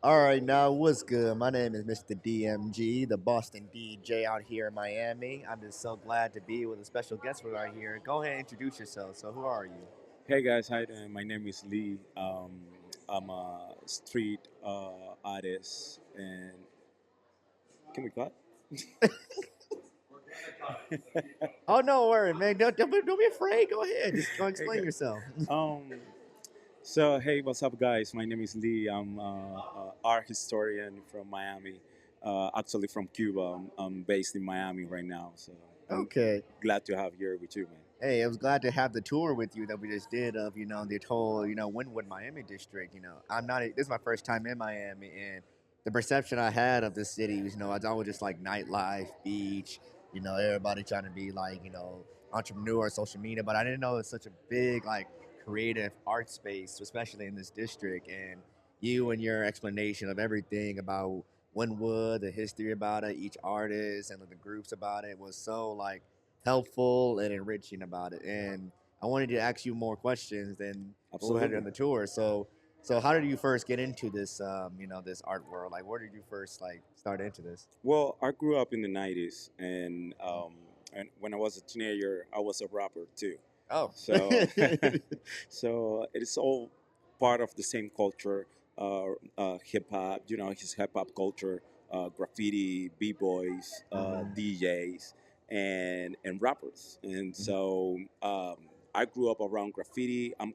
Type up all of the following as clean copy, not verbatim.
All right, now what's good? My name is Mr. DMG, the Boston DJ out here in Miami. I'm just so glad to be with a special guest right here. Go ahead and introduce yourself. So, who are you? Hey guys, hi there. My name is Lee. I'm a street artist, and can we cut? Oh, no worry, man. Don't be afraid. Go ahead. Just go Hey explain guys. yourself. Um, so hey, what's up, guys? My name is Lee. I'm a art historian from Miami. Actually from Cuba. I'm based in Miami right now. So I'm Okay. glad to have here with you, man. Hey, I was glad to have the tour with you that we just did of the whole Wynwood Miami district. This is my first time in Miami, and the perception I had of the city was it's always just like nightlife, beach, everybody trying to be like entrepreneur, social media, but I didn't know it's such a big like creative art space, especially in this district. And you and your explanation of everything about Wynwood, the history about it, each artist, and like, the groups about it was so like helpful and enriching about it. And I wanted to ask you more questions than what we had on Absolutely. the tour. So how did you first get into this, this art world? Like, where did you first like start into this? Well, I grew up in the '90s, and when I was a teenager, I was a rapper too. Oh, So, so it's all part of the same culture, hip hop. His hip hop culture, graffiti, b boys, DJs, and rappers. And so I grew up around graffiti. I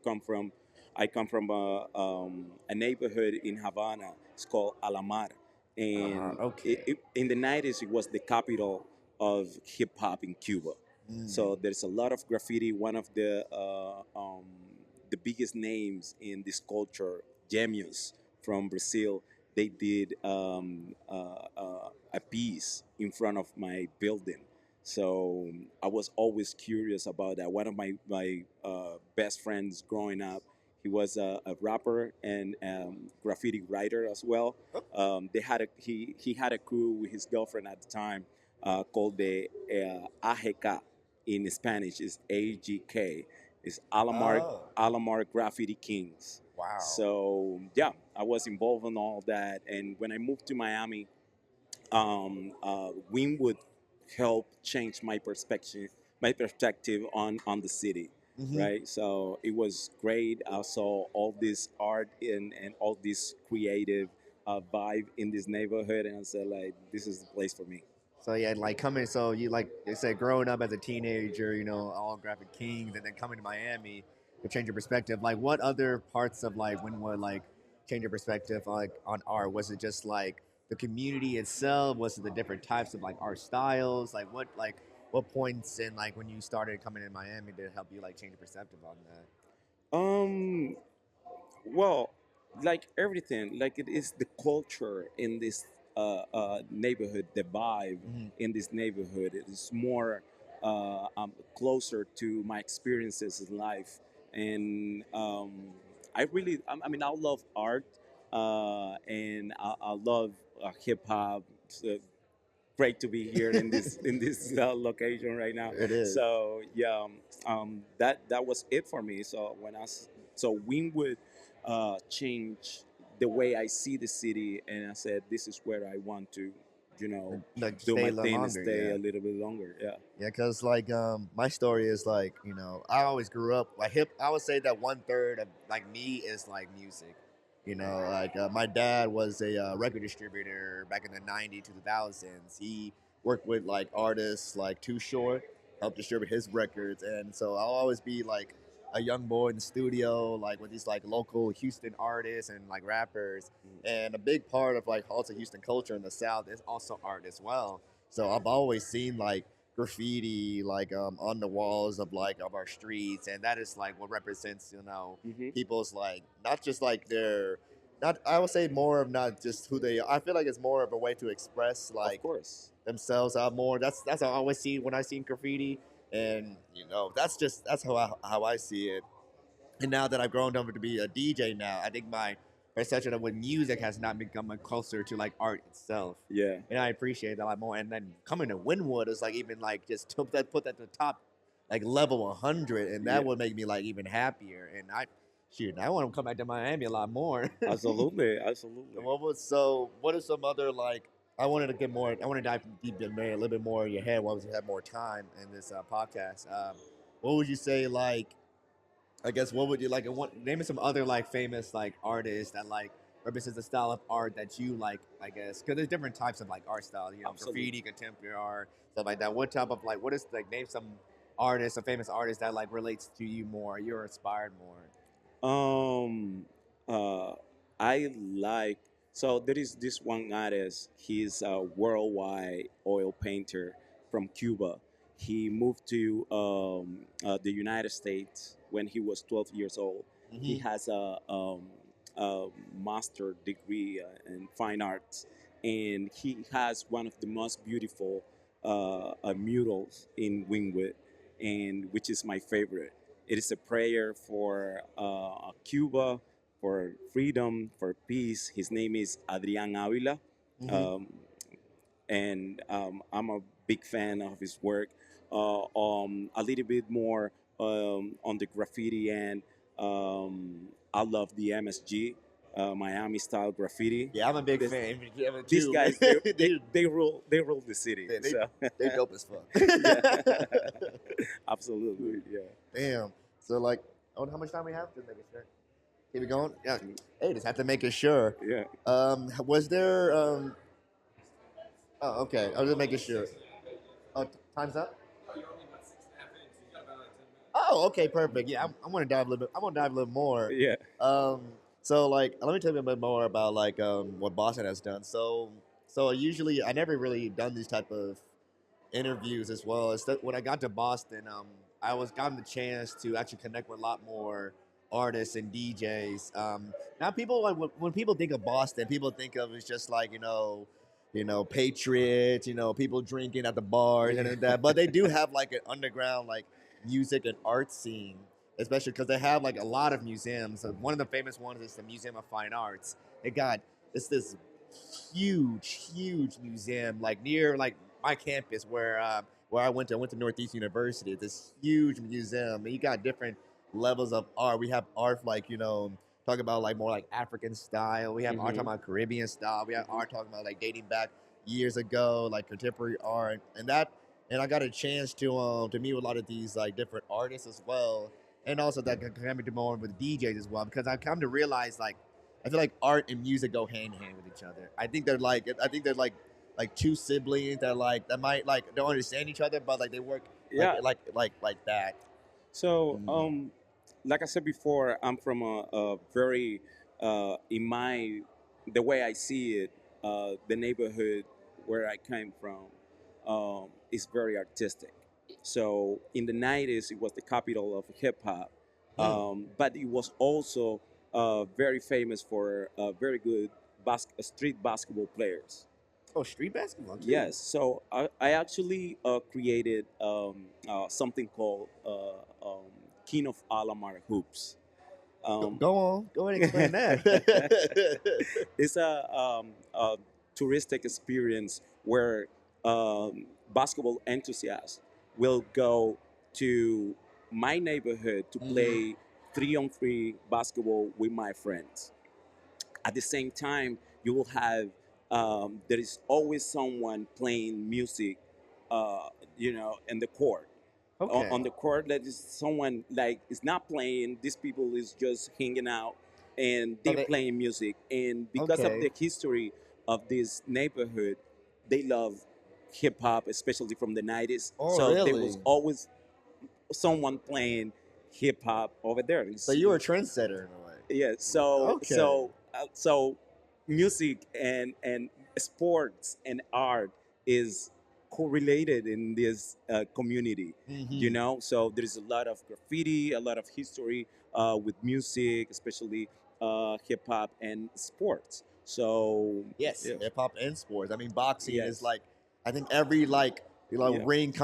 come from a neighborhood in Havana. It's called Alamar, and okay. in the '90s, it was the capital of hip hop in Cuba. So Mm. there's a lot of graffiti. One of the biggest names in this culture, Genius from Brazil, they did a piece in front of my building. So I was always curious about that. One of my best friends growing up, he was a rapper and graffiti writer as well. He had a crew with his girlfriend at the time called the AGK. In Spanish is AGK. It's Oh, Alamar Graffiti Kings. wow. So yeah, I was involved in all that, and when I moved to Miami, Wynwood helped change my perspective on the city, Hmm. right? So it was great. I saw all this art and all this creative vibe in this neighborhood, and I said like, this is the place for me. So yeah, like coming. So you like they said, growing up as a teenager, all graphic kings, and then coming to Miami to change your perspective. Like, what other parts of like Wynwood like change your perspective like on art? Was it just like the community itself? Was it the different types of like art styles? What points in like when you started coming in Miami to help you like change your perspective on that? Um, well, like everything, like it is the culture in this neighborhood, the vibe Hmm. in this neighborhood. It is more closer to my experiences in life, and I mean, I love art, and I love hip hop. It's great to be here in this location right now. It is. So yeah, that was it for me. So so Wynwood changed the way I see the city, and I said this is where I want to, you know, Like do stay my a little thing and longer, stay yeah. a little bit longer. Yeah. Yeah, cause like my story is like I always grew up like hip. I would say that 1/3 of like me is like music. Like my dad was a record distributor back in the '90s to the 2000s. He worked with like artists like Too Short, helped distribute his records, and so I'll always be like a young boy in the studio, like with these like local Houston artists and like rappers. And a big part of like also Houston culture in the South is also art as well. So I've always seen like graffiti like on the walls of like of our streets, and that is like what represents Hmm. people's like not just like their not I would say more of not just who they are. I feel like it's more of a way to express Of like course. themselves out more. That's how I always see when I see graffiti, and that's how I see it. And now that I've grown up to be a DJ now, I think my perception of what music has not become closer to like art itself. Yeah. And I appreciate that a lot more. And then coming to Wynwood is like even like just to put that to the top like level 100, and Yeah. that would make me like even happier. And I shoot, I want to come back to Miami a lot more. Absolutely, absolutely. What are some other like? I wanted to get more. I want to dive deep in there a little bit more in your head once you have more time in this podcast. What would you say like? I guess what would you like? Name me some other like famous like artists that like represents the style of art that you like. I guess because there's different types of like art style. You know, Absolutely. graffiti, contemporary art, stuff like that. What type of like? What is like? Name some artists, a famous artist that like relates to you more. You're inspired more. Um, uh, I like so there is this one artist. He's a worldwide oil painter from Cuba. He moved to the United States when he was 12 years old. He Mm-hmm. has a master degree in fine arts, and he has one of the most beautiful murals in Wynwood, and which is my favorite. It is a prayer for Cuba, for freedom, for peace. His name is Adrian Avila, Mm-hmm. um, and I'm a big fan of his work. A little bit more on the graffiti end. I love the MSG, Miami style graffiti. Yeah, I'm a big This, fan. Yeah, these too, man. guys, they, they they, they rule they rule the city. they, they, So they dope as fuck. yeah, absolutely, yeah. Damn. So like, oh, how much time we have? Just making sure. Keep it going. Yeah. Hey, just have to make it sure. Yeah. Was there? Oh, okay. I was just making sure. Oh, time's up. Oh, okay, perfect. Yeah, I want to dive a little bit. I want to dive a little more. Yeah. Um, so like, let me tell you a bit more about like what Boston has done. So usually I never really done these type of interviews as well. As that when I got to Boston, I was gotten the chance to actually connect with a lot more artists and DJs. Now people like when people think of Boston, people think of it's just like patriots, people drinking at the bars and that. But they do have like an underground like music and art scene, especially because they have like a lot of museums. One of the famous ones is the Museum of Fine Arts. It's this huge museum like near like my campus where I went to. I went to Northeast University. This huge museum, and you got different levels of art. We have art like talk about like more like African style. We have art talking Mhm. about Caribbean style. We have Mhm. art talking about like dating back years ago, like contemporary art, and I got a chance to meet with a lot of these like different artists as well, and also that can connect me more with DJs as well because I've come to realize like I feel like art and music go hand in hand with each other. I think they're like two siblings that might like don't understand each other, but like they work Yeah. like that. So, Mm. like I said before, I'm from a very, in my, the way I see it, the neighborhood where I came from is very artistic. So, in the 90s, it was the capital of hip hop, Hmm. but it was also very famous for very good street basketball players. Oh, street basketball too. Yes, so I actually created something called King of Alamar Hoops. Um, Go ahead and explain that. it's a touristic experience where basketball enthusiasts will go to my neighborhood to Mhm. play 3-on-3 basketball with my friends. At the same time, you will have there is always someone playing music, in the court. Okay. On the court, that is someone like is not playing. These people is just hanging out, and So they're playing music. And because of okay. the history of this neighborhood, they love hip hop, especially from the 90s. Oh, So there was really? always someone playing hip hop over there. So you were a trendsetter in a way. Yeah, Okay. so music and sports and art is correlated in this community, Hmm. so there's a lot of graffiti, a lot of history with music, especially hip-hop and sports. So Yes, yeah, hip hop and sports. I mean, boxing is yes, like, I think every like yeah, ring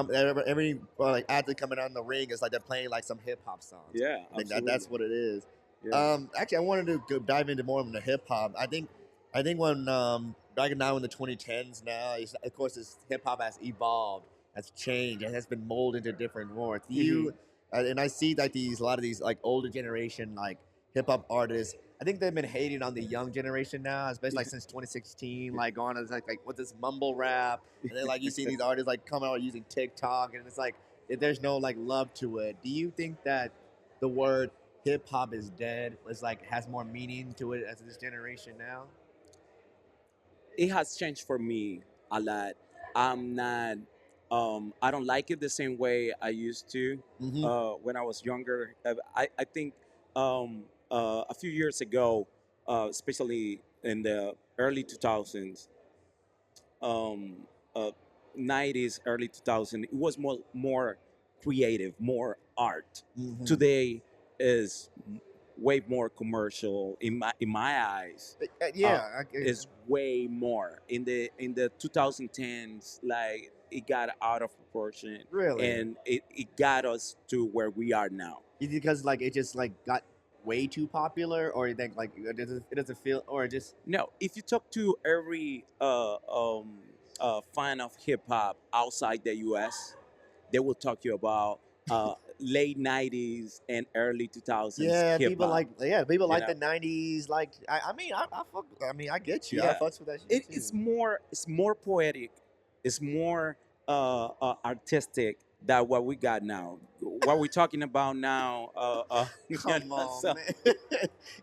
every like athlete coming out in the ring is like they're playing like some hip hop songs. yeah, I think absolutely, that's what it is. yeah. Actually, I wanted to dive into more of the hip hop. I think when back now in the 2010s now, of course, this hip hop has evolved, has changed, and has been molded into different words. Mhm. And I see that a lot of these like older generation hip hop artists. I think they've been hating on the young generation now, especially like since 2016, like going as like with this mumble rap, and then like you see these artists like come out using TikTok, and it's like there's no like love to it. Do you think that the word hip hop is dead? It's like has more meaning to it as this generation now? It has changed for me a lot. I'm not. I don't like it the same way I used to Mm-hmm. when I was younger. I think a few years ago, especially in the early 2000s, um, uh, 90s, early 2000, it was more creative, more art. Mm-hmm. Today is way more commercial in my eyes. uh, Yeah. is way more in the 2010s. Like it got out of proportion, Really? and it got us to where we are now. Is it because like it just like got way too popular, or you think like it doesn't feel, or it just No, if you talk to every fan of hip hop outside the U.S., they will talk to you about late 90s and early 2000s yeah, hip hop. people You like know, the '90s. Like I fuck. I mean, I get you. I yeah, fucks with that shit it's too. more poetic, it's more artistic than what we got now. What we're talking about now, Come on, so man.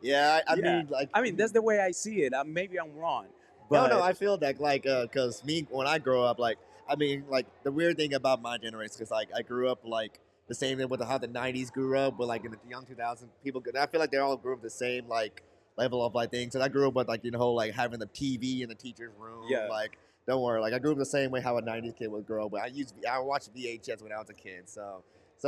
Yeah, I yeah, mean, like, I mean that's the way I see it. Maybe I'm wrong, no, but I feel that like, cause me when I grow up, like, I mean, like the weird thing about my generation, cause like I grew up like the same thing with how the '90s grew up, but like in the young 2000s, people. I feel like they all grew up the same like level of like things. So I grew up with like like having the TV in the teacher's room, yeah, like. Don't worry, like I grew up the same way how a '90s kid would grow up. But I watched VHS when I was a kid, so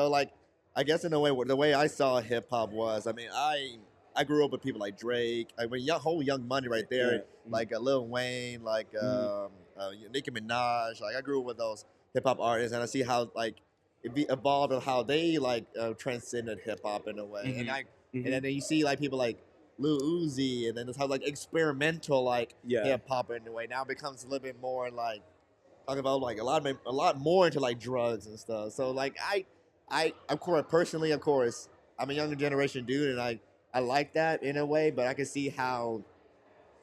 like I guess in a way, the way I saw hip hop was, I mean, I grew up with people like Drake. I mean, whole Young Money right there, yeah, like Lil Wayne, like mhm, Nicki Minaj. Like I grew up with those hip hop artists, and I see how like evolved and how they like transcended hip hop in a way. And mhm, I and mhm, then you see like people like Lil Uzi, and then it's how like experimental like yeah. hip hop in a way now becomes a little bit more like talking about like a lot more into like drugs and stuff. So like I of course personally, of course, I'm a younger generation dude, and I like that in a way, but I can see how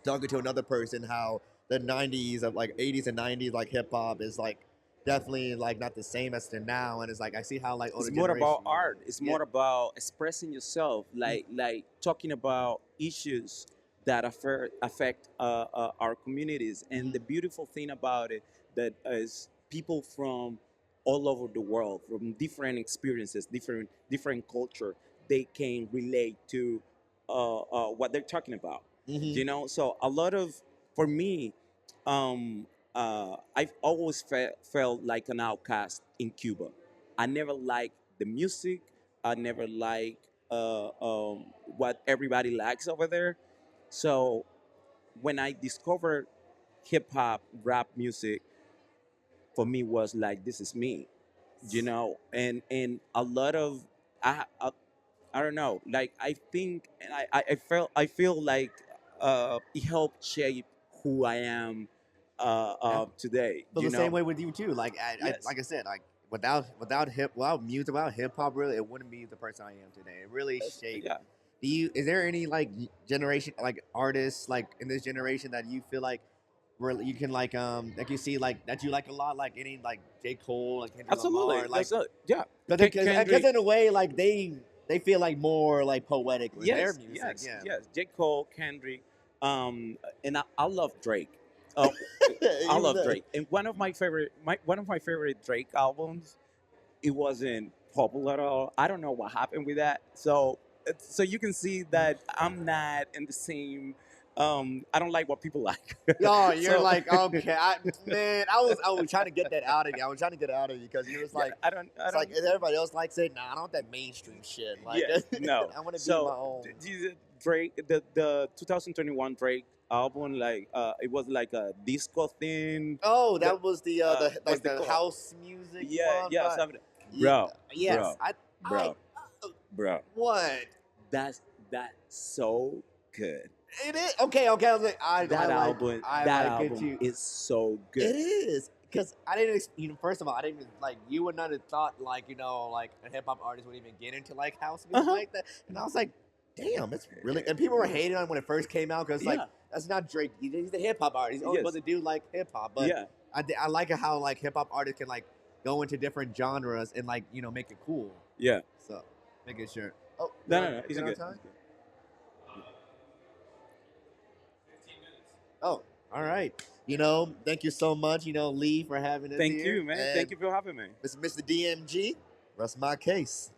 talking to another person how the '90s of like '80s and '90s like hip hop is like definitely like not the same as the now, and it's like I see how like older It's more about generation, art. It's yeah, more about expressing yourself, yeah, like talking about issues that affect our communities. And mm-hmm, the beautiful thing about it that is people from all over the world, from different experiences, different culture, they can relate to what they're talking about. mm-hmm. You know, so a lot of for me, um, I've always felt like an outcast in Cuba. I never liked the music. I never liked what everybody likes over there. So when I discovered hip hop, rap music, for me was like this is me, you know. And a lot of I I don't know. Like I think, and I feel like it helped shape who I am Yeah. today. But You the same know. way with you too. Like Yes. like I said, like without music, without hip hop, really, it wouldn't be the person I am today. It really shaped. Yeah. Is there any like generation like artists like in this generation that you feel like really you can like you see like that you like a lot, like any like J. Cole, like Kendrick Absolutely. Lamar, like That's yeah. because Kendrick. in a way like they feel like more like poetic with their Yes. music, Yes. yeah. Yes. J. Cole, Kendrick, and I love Drake. Uh, I Even love though, Drake. And one of my favorite Drake albums, it wasn't popular at all. I don't know what happened with that. So so you can see that I'm not in the same. I don't like what people like. yo, you're So like okay, man. I was trying to get that out of you. I was trying to get it out of you because you're just yeah, like I it's like don't. if everybody else likes it. Nah, I don't want that mainstream shit. Like Yes, no. I want to be my So own. Drake, the 2021 Drake album, like it was like a disco thing. Oh, The that was the what's like the the call? house music Yeah, one, yeah, but something. yeah, Bro, yes, bro, I bro, bro. what That's so good. it is. Okay, okay. I was like, I That like it album too. is so It good. is because I didn't. First of all, I didn't even like you would not have thought like like a hip hop artist would even get into like house Uh music huh. like that, and I was like. damn, that's really. And people were hating on it when it first came out because like Yeah. that's not Drake. He's a hip hop artist. He's only Yes. supposed to do like hip hop. But Yeah. I like how like hip hop artists can like go into different genres and like make it cool. Yeah. So making sure. Oh No, we're no, no. on- It's we're on good. time? It's good. Oh, all right. Thank you so much, Lee, for having us Thank here. you, man. And Thank you for having me. Mr. DMG, rest my case.